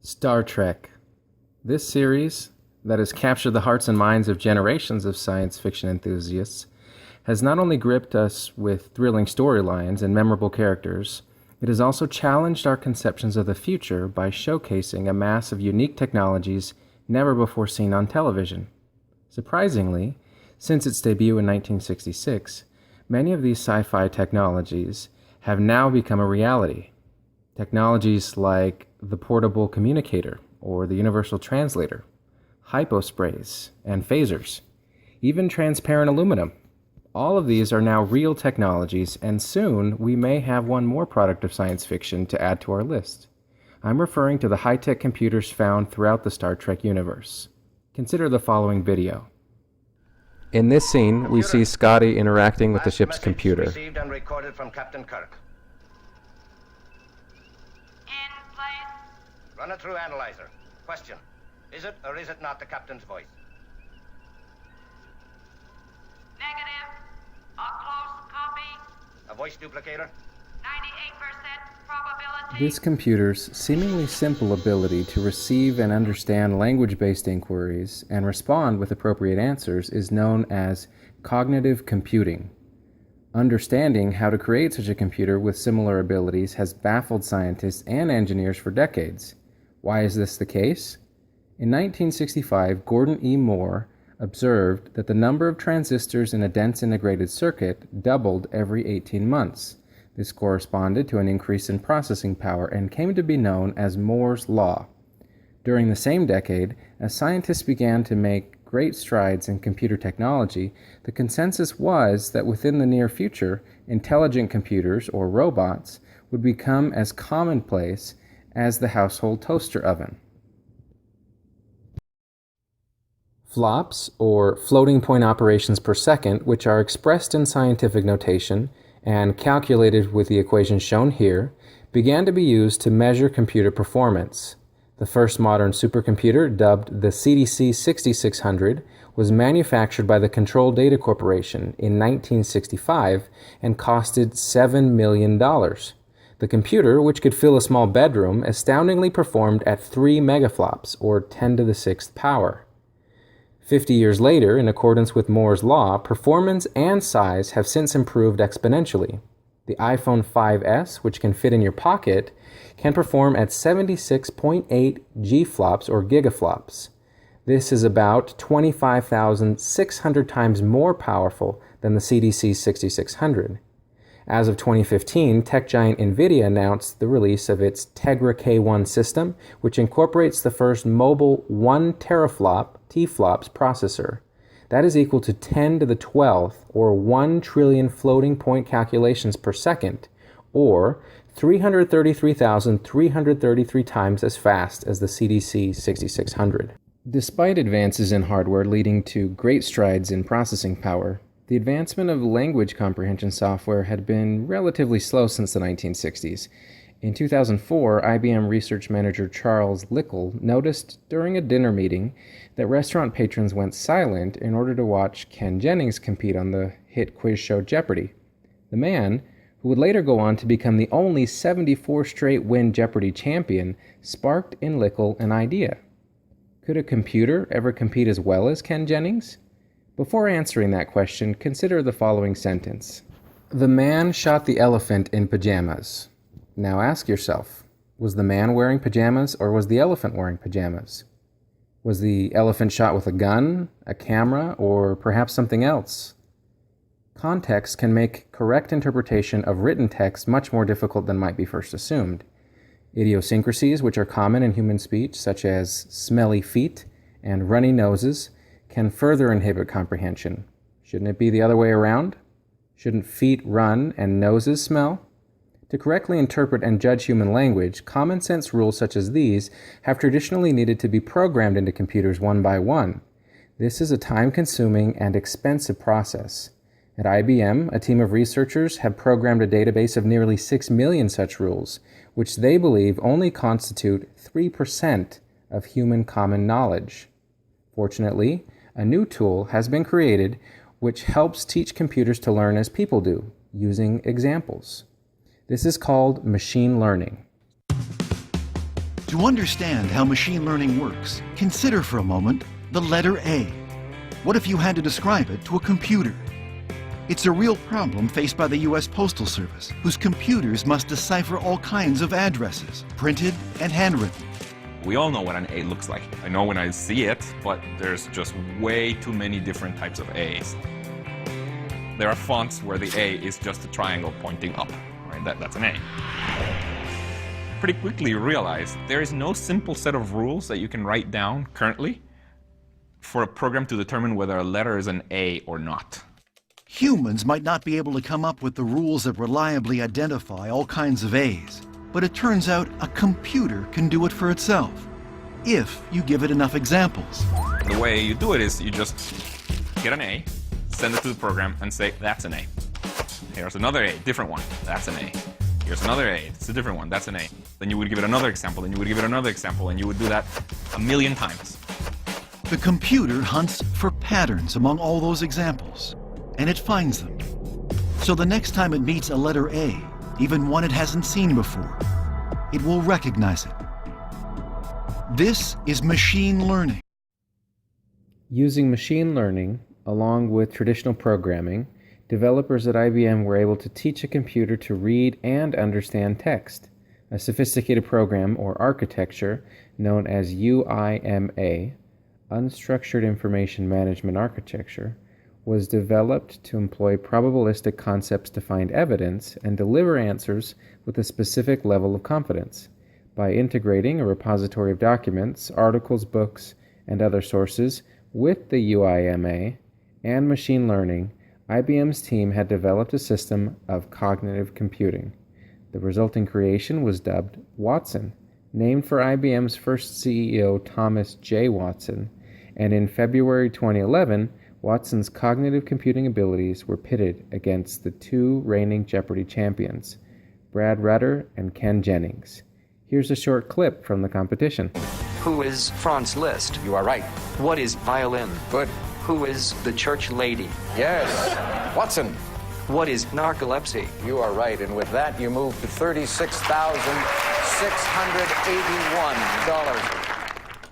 Star Trek. This series, that has captured the hearts and minds of generations of science fiction enthusiasts, has not only gripped us with thrilling storylines and memorable characters, it has also challenged our conceptions of the future by showcasing a mass of unique technologies never before seen on television. Surprisingly, since its debut in 1966, many of these sci-fi technologies have now become a reality. Technologies like the portable communicator or the universal translator, hyposprays, and phasers, even transparent aluminum. All of these are now real technologies, and soon we may have one more product of science fiction to add to our list. I'm referring to the high-tech computers found throughout the Star Trek universe. Consider the following video. In this scene, we see Scotty interacting with the ship's computer. Received and recorded from Captain Kirk. In place. Run it through analyzer. Question: is it or is it not the captain's voice? Negative. A close copy. A voice duplicator? 98% probability. This computer's seemingly simple ability to receive and understand language-based inquiries and respond with appropriate answers is known as cognitive computing. Understanding how to create such a computer with similar abilities has baffled scientists and engineers for decades. Why is this the case? In 1965, Gordon E. Moore observed that the number of transistors in a dense integrated circuit doubled every 18 months. This corresponded to an increase in processing power and came to be known as Moore's Law. During the same decade, as scientists began to make great strides in computer technology, the consensus was that within the near future, intelligent computers, or robots, would become as commonplace as the household toaster oven. Flops, or floating point operations per second, which are expressed in scientific notation and calculated with the equation shown here, began to be used to measure computer performance. The first modern supercomputer, dubbed the CDC 6600, was manufactured by the Control Data Corporation in 1965 and costed $7 million. The computer, which could fill a small bedroom, astoundingly performed at 3 megaflops, or 10 to the 6th power. 50 years later, in accordance with Moore's Law, performance and size have since improved exponentially. The iPhone 5S, which can fit in your pocket, can perform at 76.8 G-flops or gigaflops. This is about 25,600 times more powerful than the CDC 6600. As of 2015, tech giant NVIDIA announced the release of its Tegra K1 system, which incorporates the first mobile 1 teraflop T-flops processor. That is equal to 10 to the 12th, or 1 trillion floating point calculations per second, or 333,333 times as fast as the CDC 6600. Despite advances in hardware leading to great strides in processing power, the advancement of language comprehension software had been relatively slow since the 1960s. In 2004, IBM research manager Charles Lickle noticed during a dinner meeting that restaurant patrons went silent in order to watch Ken Jennings compete on the hit quiz show Jeopardy! The man, who would later go on to become the only 74 straight win Jeopardy! Champion, sparked in Lickle an idea. Could a computer ever compete as well as Ken Jennings? Before answering that question, consider the following sentence. The man shot the elephant in pajamas. Now ask yourself, was the man wearing pajamas or was the elephant wearing pajamas? Was the elephant shot with a gun, a camera, or perhaps something else? Context can make correct interpretation of written text much more difficult than might be first assumed. Idiosyncrasies, which are common in human speech, such as smelly feet and runny noses, can further inhibit comprehension. Shouldn't it be the other way around? Shouldn't feet run and noses smell? To correctly interpret and judge human language, common sense rules such as these have traditionally needed to be programmed into computers one by one. This is a time-consuming and expensive process. At IBM, a team of researchers have programmed a database of nearly 6 million such rules, which they believe only constitute 3% of human common knowledge. Fortunately, a new tool has been created which helps teach computers to learn as people do, using examples. This is called machine learning. To understand how machine learning works, consider for a moment the letter A. What if you had to describe it to a computer? It's a real problem faced by the U.S. Postal Service, whose computers must decipher all kinds of addresses, printed and handwritten. We all know what an A looks like. I know when I see it, but there's just way too many different types of A's. There are fonts where the A is just a triangle pointing up, right? That's an A. Pretty quickly you realize there is no simple set of rules that you can write down currently for a program to determine whether a letter is an A or not. Humans might not be able to come up with the rules that reliably identify all kinds of A's, but it turns out a computer can do it for itself, if you give it enough examples. The way you do it is you just get an A, send it to the program, and say, that's an A. Here's another A, different one, that's an A. Here's another A, it's a different one, that's an A. Then you would give it another example, then you would give it another example, and you would do that 1,000,000 times. The computer hunts for patterns among all those examples, and it finds them. So the next time it meets a letter A, even one it hasn't seen before, it will recognize it. This is machine learning. Using machine learning, along with traditional programming, developers at IBM were able to teach a computer to read and understand text. A sophisticated program or architecture known as UIMA, Unstructured Information Management Architecture, was developed to employ probabilistic concepts to find evidence and deliver answers with a specific level of confidence. By integrating a repository of documents, articles, books, and other sources with the UIMA and machine learning, IBM's team had developed a system of cognitive computing. The resulting creation was dubbed Watson, named for IBM's first CEO Thomas J. Watson, and in February 2011, Watson's cognitive computing abilities were pitted against the two reigning Jeopardy champions, Brad Rutter and Ken Jennings. Here's a short clip from the competition. Who is Franz Liszt? You are right. What is violin? Good. Who is the church lady? Yes. Watson. What is narcolepsy? You are right. And with that, you move to $36,681.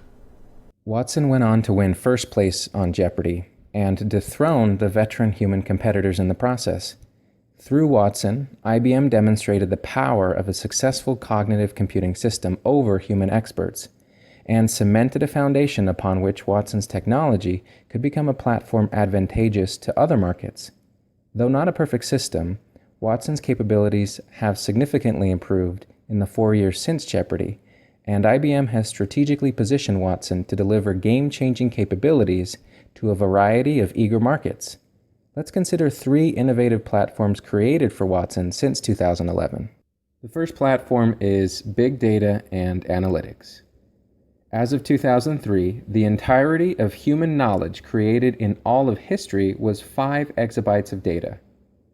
Watson went on to win first place on Jeopardy and dethrone the veteran human competitors in the process. Through Watson, IBM demonstrated the power of a successful cognitive computing system over human experts, and cemented a foundation upon which Watson's technology could become a platform advantageous to other markets. Though not a perfect system, Watson's capabilities have significantly improved in the 4 years since Jeopardy, and IBM has strategically positioned Watson to deliver game-changing capabilities to a variety of eager markets. Let's consider 3 innovative platforms created for Watson since 2011. The first platform is Big Data and Analytics. As of 2003, the entirety of human knowledge created in all of history was 5 exabytes of data.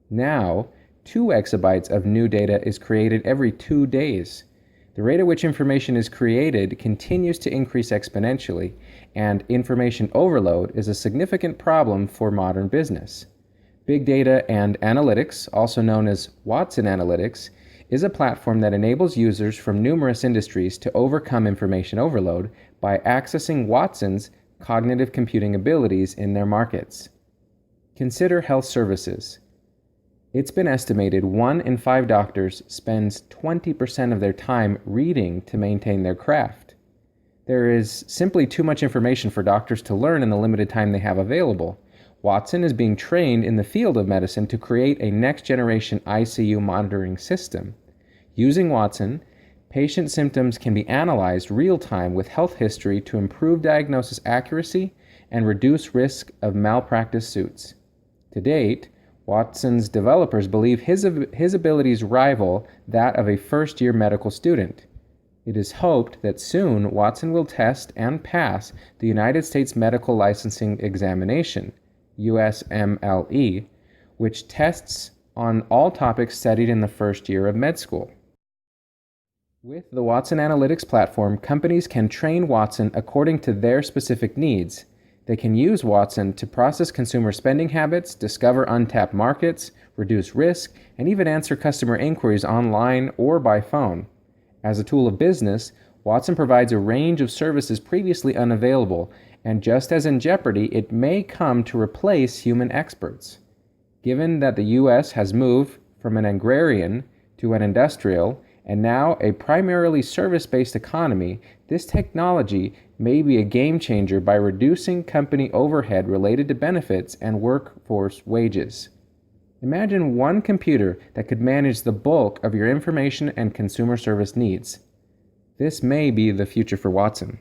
Now, 2 exabytes of new data is created every 2 days. The rate at which information is created continues to increase exponentially, and information overload is a significant problem for modern business. Big Data and Analytics, also known as Watson Analytics, is a platform that enables users from numerous industries to overcome information overload by accessing Watson's cognitive computing abilities in their markets. Consider health services. It's been estimated 1 in 5 doctors spends 20% of their time reading to maintain their craft. There is simply too much information for doctors to learn in the limited time they have available. Watson is being trained in the field of medicine to create a next-generation ICU monitoring system. Using Watson, patient symptoms can be analyzed real-time with health history to improve diagnosis accuracy and reduce risk of malpractice suits. To date, Watson's developers believe his abilities rival that of a first-year medical student. It is hoped that soon Watson will test and pass the United States Medical Licensing Examination, USMLE, which tests on all topics studied in the first year of med school. With the Watson Analytics platform, companies can train Watson according to their specific needs. They can use Watson to process consumer spending habits, discover untapped markets, reduce risk, and even answer customer inquiries online or by phone. As a tool of business, Watson provides a range of services previously unavailable, and just as in Jeopardy, it may come to replace human experts. Given that the U.S. has moved from an agrarian to an industrial, and now a primarily service-based economy, this technology may be a game changer by reducing company overhead related to benefits and workforce wages. Imagine one computer that could manage the bulk of your information and consumer service needs. This may be the future for Watson.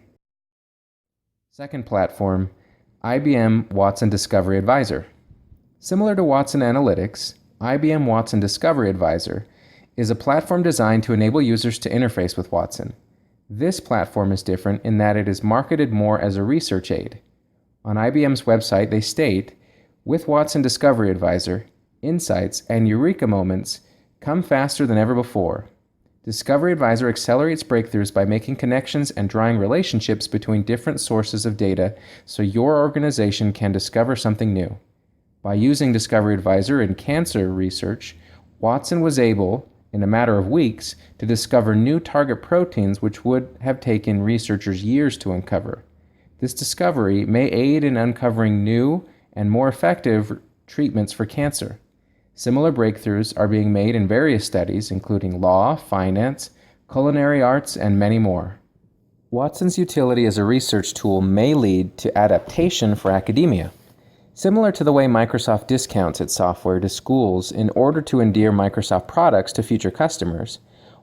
Second platform, IBM Watson Discovery Advisor. Similar to Watson Analytics, IBM Watson Discovery Advisor is a platform designed to enable users to interface with Watson. This platform is different in that it is marketed more as a research aid. On IBM's website, they state, with Watson Discovery Advisor, insights and eureka moments come faster than ever before. Discovery Advisor accelerates breakthroughs by making connections and drawing relationships between different sources of data so your organization can discover something new. By using Discovery Advisor in cancer research, Watson was able, in a matter of weeks, to discover new target proteins which would have taken researchers years to uncover. This discovery may aid in uncovering new and more effective treatments for cancer. Similar breakthroughs are being made in various studies, including law, finance, culinary arts, and many more. Watson's utility as a research tool may lead to adaptation for academia. Similar to the way Microsoft discounts its software to schools in order to endear Microsoft products to future customers,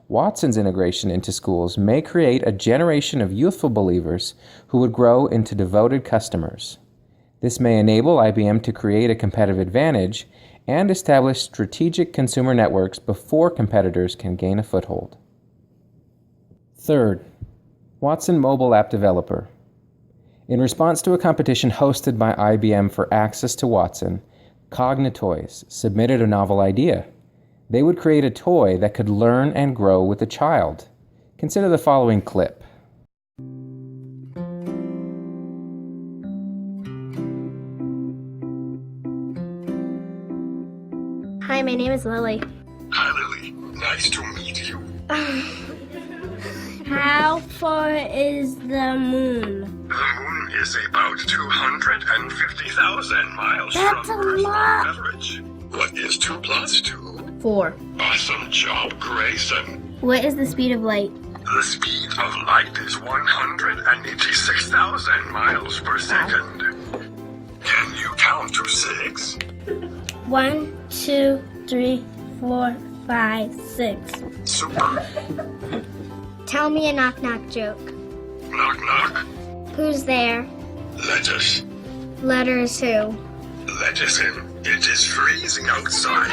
Watson's integration into schools may create a generation of youthful believers who would grow into devoted customers. This may enable IBM to create a competitive advantage and establish strategic consumer networks before competitors can gain a foothold. Third, Watson Mobile App Developer. In response to a competition hosted by IBM for access to Watson, Cognitoys submitted a novel idea. They would create a toy that could learn and grow with a child. Consider the following clip. Hi, my name is Lily. Hi, Lily. Nice to meet you. How far is the moon? The moon is about 250,000 miles That's from a Earth's lot. average. What is 2 plus 2? 4. Awesome job, Grayson. What is the speed of light? The speed of light is 186,000 miles per second. Can you count to 6? 1, 2, 3, 4, 5, 6. Super. Tell me a knock-knock joke. Knock knock. Who's there? Lettuce. Letters who? Lettuce in. It is freezing outside.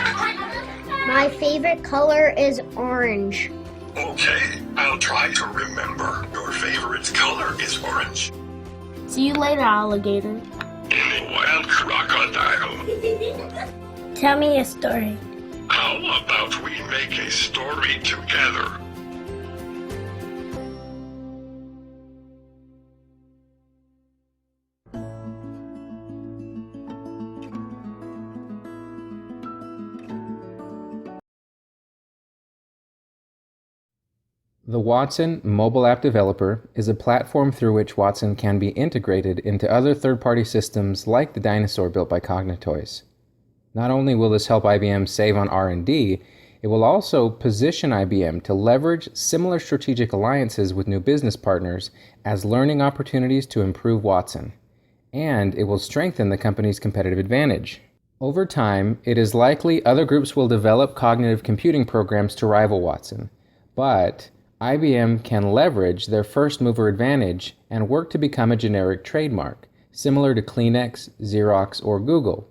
My favorite color is orange. Okay, I'll try to remember. Your favorite color is orange. See you later, alligator. In a wild crocodile. Tell me a story. How about we make a story together? The Watson Mobile App Developer is a platform through which Watson can be integrated into other third-party systems like the dinosaur built by Cognitoys. Not only will this help IBM save on R&D, it will also position IBM to leverage similar strategic alliances with new business partners as learning opportunities to improve Watson. And it will strengthen the company's competitive advantage. Over time, it is likely other groups will develop cognitive computing programs to rival Watson, but IBM can leverage their first-mover advantage and work to become a generic trademark, similar to Kleenex, Xerox, or Google.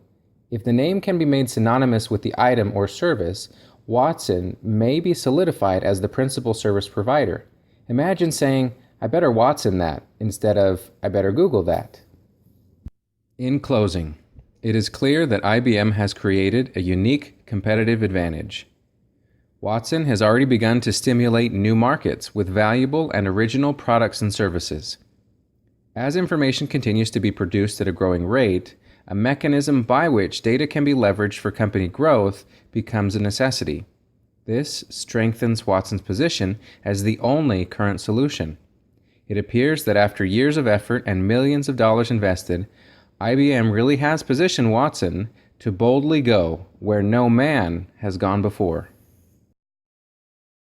If the name can be made synonymous with the item or service, Watson may be solidified as the principal service provider. Imagine saying, "I better Watson that," instead of, "I better Google that." In closing, it is clear that IBM has created a unique competitive advantage. Watson has already begun to stimulate new markets with valuable and original products and services. As information continues to be produced at a growing rate, a mechanism by which data can be leveraged for company growth becomes a necessity. This strengthens Watson's position as the only current solution. It appears that after years of effort and millions of dollars invested, IBM really has positioned Watson to boldly go where no man has gone before.